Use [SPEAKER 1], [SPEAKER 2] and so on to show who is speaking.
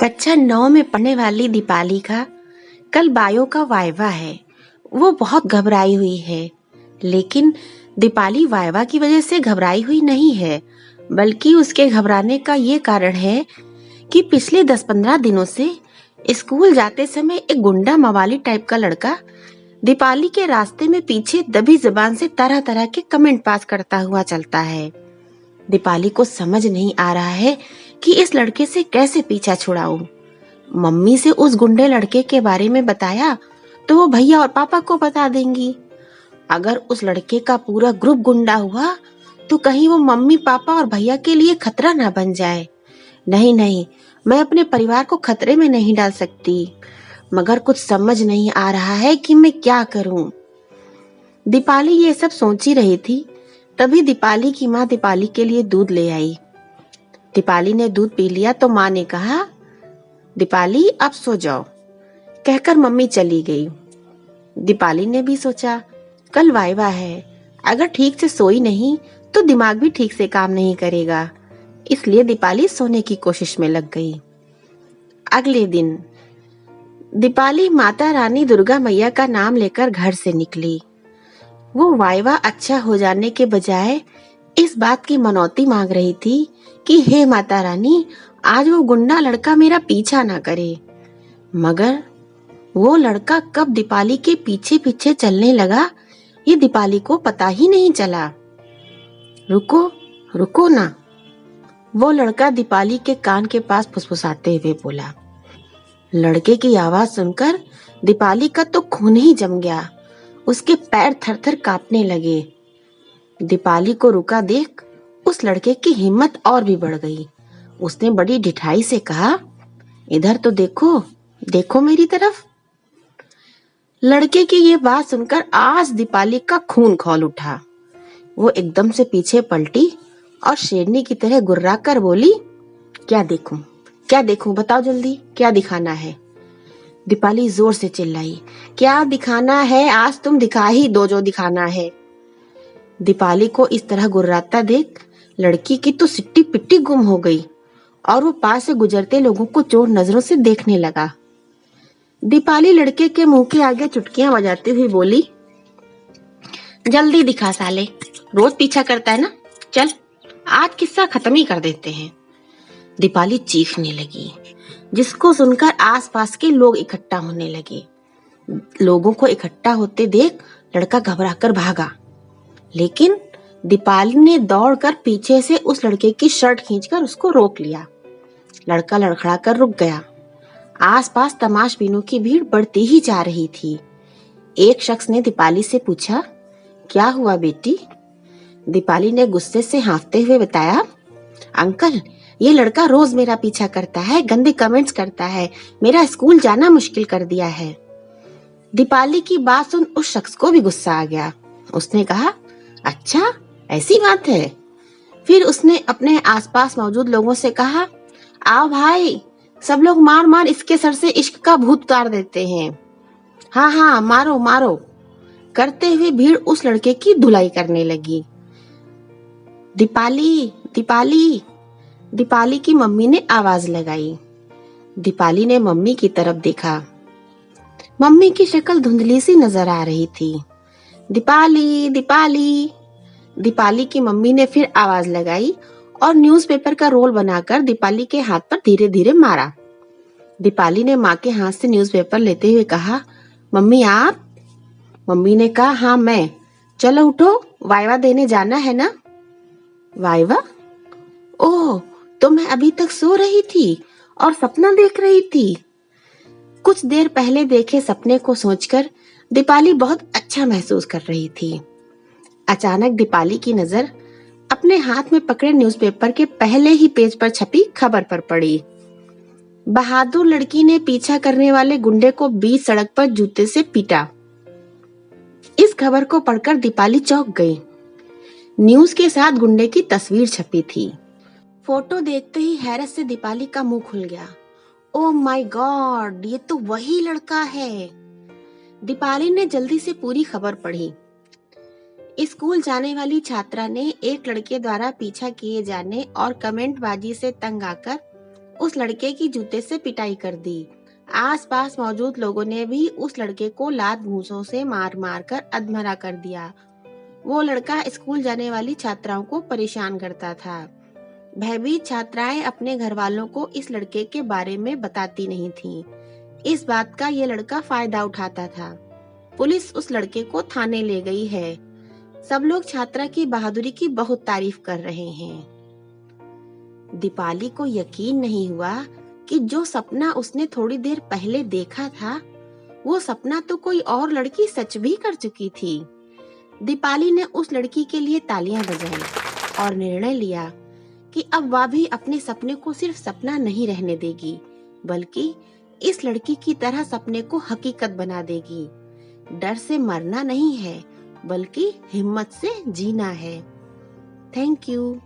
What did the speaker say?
[SPEAKER 1] कक्षा 9 में पढ़ने वाली दीपाली का कल बायो का वाइवा है। वो बहुत घबराई हुई है, लेकिन दीपाली वाइवा की वजह से घबराई हुई नहीं है, बल्कि उसके घबराने का ये कारण है कि पिछले 10-15 दिनों से स्कूल जाते समय एक गुंडा मवाली टाइप का लड़का दीपाली के रास्ते में पीछे दबी जुबान से तरह तरह के कमेंट पास करता हुआ चलता है। दीपाली को समझ नहीं आ रहा है कि इस लड़के से कैसे पीछा छुड़ाऊं। मम्मी से उस गुंडे लड़के के बारे में बताया तो वो भैया और पापा को बता देंगी। अगर उस लड़के का पूरा ग्रुप गुंडा हुआ तो कहीं वो मम्मी पापा और भैया के लिए खतरा ना बन जाए। नहीं नहीं, मैं अपने परिवार को खतरे में नहीं डाल सकती, मगर कुछ समझ नहीं आ रहा है कि मैं क्या करूं। दीपाली ये सब सोच ही रही थी, तभी दीपाली की माँ दीपाली के लिए दूध ले आई। दीपाली ने दूध पी लिया तो माँ ने कहा, दीपाली अब सो जाओ, कहकर मम्मी चली गई। दीपाली ने भी सोचा, कल वाइवा है, अगर ठीक से सोई नहीं तो दिमाग भी ठीक से काम नहीं करेगा, इसलिए दीपाली सोने की कोशिश में लग गई। अगले दिन दीपाली माता रानी दुर्गा मैया का नाम लेकर घर से निकली। वो वाइवा अच्छा हो जाने के बजाय इस बात की मनौती मांग रही थी कि हे माता रानी, आज वो गुंडा लड़का मेरा पीछा ना करे। मगर वो लड़का कब दीपाली के पीछे पीछे चलने लगा ये दीपाली को पता ही नहीं चला। रुको रुको ना, वो लड़का दीपाली के कान के पास फुसफुसाते हुए बोला। लड़के की आवाज सुनकर दीपाली का तो खून ही जम गया, उसके पैर थर थर कांपने लगे। दीपाली को रुका देख उस लड़के की हिम्मत और भी बढ़ गई। उसने बड़ी ढिठाई से कहा, इधर तो देखो, देखो मेरी तरफ। लड़के की ये बात सुनकर आज दीपाली का खून खौल उठा। वो एकदम से पीछे पलटी और शेरनी की तरह गुर्राकर बोली, क्या देखूं, क्या देखूं, बताओ जल्दी, क्या दिखाना है। दीपाली जोर से चिल्लाई, क्या दिखाना है, आज तुम दिखा ही दो जो दिखाना है। दीपाली को इस तरह गुर्राता देख लड़की की तो सिट्टी पिट्टी गुम हो गई और वो पास से गुजरते लोगों को चोर नजरों से देखने लगा। दीपाली लड़के के मुंह के आगे चुटकियां बजाती हुई बोली, जल्दी दिखा साले, रोज पीछा करता है ना, चल आज किस्सा खत्म ही कर देते हैं। दीपाली चीखने लगी, जिसको सुनकर आसपास के लोग इकट्ठा होने लगे। लोगों को इकट्ठा होते देख लड़का घबराकर भागा, लेकिन दीपाली ने दौड़कर पीछे से उस लड़के की शर्ट खींचकर उसको रोक लिया। लड़का लड़खड़ाकर रुक गया। आसपास तमाशबीनों की भीड़ बढ़ती ही जा रही थी। एक शख्स ने दीपाली से पूछा, क्या हुआ बेटी? दीपाली ने गुस्से से हाँफते हुए बताया, अंकल, ये लड़का रोज मेरा पीछा करता है, गंदे कमेंट्स करता है, मेरा स्कूल जाना मुश्किल कर दिया है। दीपाली की बात सुन उस शख्स को भी गुस्सा आ गया। उसने कहा, अच्छा ऐसी बात है? फिर उसने अपने आसपास मौजूद लोगों से कहा, आओ भाई, सब लोग मार मार इसके सर से इश्क का भूत उतार देते हैं। हाँ हाँ, मारो मारो, करते हुए भीड़ उस लड़के की धुलाई करने लगी। दीपाली दीपाली, दीपाली की मम्मी ने आवाज लगाई। दीपाली ने मम्मी की तरफ देखा। मम्मी की शक्ल धुंधली सी नजर आ रही थी। दीपाली दीपाली, दीपाली की मम्मी ने फिर आवाज लगाई और न्यूज़पेपर का रोल बनाकर दीपाली के हाथ पर धीरे धीरे मारा। दीपाली ने माँ के हाथ से न्यूज़पेपर लेते हुए कहा, मम्मी आप? मम्मी ने कहा, हाँ मैं। चलो उठो, वाइवा देने जाना है ना। वाइवा? ओह, तो मैं अभी तक सो रही थी और सपना देख रही थी। कुछ देर पहले देखे सपने को सोचकर दीपाली बहुत अच्छा महसूस कर रही थी। अचानक दीपाली की नजर अपने हाथ में पकड़े न्यूज़पेपर के पहले ही पेज पर छपी खबर पर पड़ी। बहादुर लड़की ने पीछा करने वाले गुंडे को बीच सड़क पर जूते से पीटा। इस खबर को पढ़कर दीपाली चौंक गई। न्यूज के साथ गुंडे की तस्वीर छपी थी। फोटो देखते ही हैरत से दीपाली का मुंह खुल गया। ओह माय गॉड, ये तो वही लड़का है। दीपाली ने जल्दी से पूरी खबर पढ़ी। स्कूल जाने वाली छात्रा ने एक लड़के द्वारा पीछा किए जाने और कमेंट बाजी से तंग आकर उस लड़के की जूते से पिटाई कर दी। आसपास मौजूद लोगों ने भी उस लड़के को लात घूंसों से मार मार कर अधमरा कर दिया। वो लड़का स्कूल जाने वाली छात्राओं को परेशान करता था। भयभीत छात्राएं अपने घर वालों को इस लड़के के बारे में बताती नहीं थीं। इस बात का ये लड़का फायदा उठाता था। पुलिस उस लड़के को थाने ले गई है। सब लोग छात्रा की बहादुरी की बहुत तारीफ कर रहे हैं। दीपाली को यकीन नहीं हुआ कि जो सपना उसने थोड़ी देर पहले देखा था, वो सपना तो कोई और लड़की सच भी कर चुकी थी। दीपाली ने उस लड़की के लिए तालियां बजाई और निर्णय लिया कि अब वह भी अपने सपने को सिर्फ सपना नहीं रहने देगी, बल्कि इस लड़की की तरह सपने को हकीकत बना देगी। डर से मरना नहीं है, बल्कि हिम्मत से जीना है। Thank you.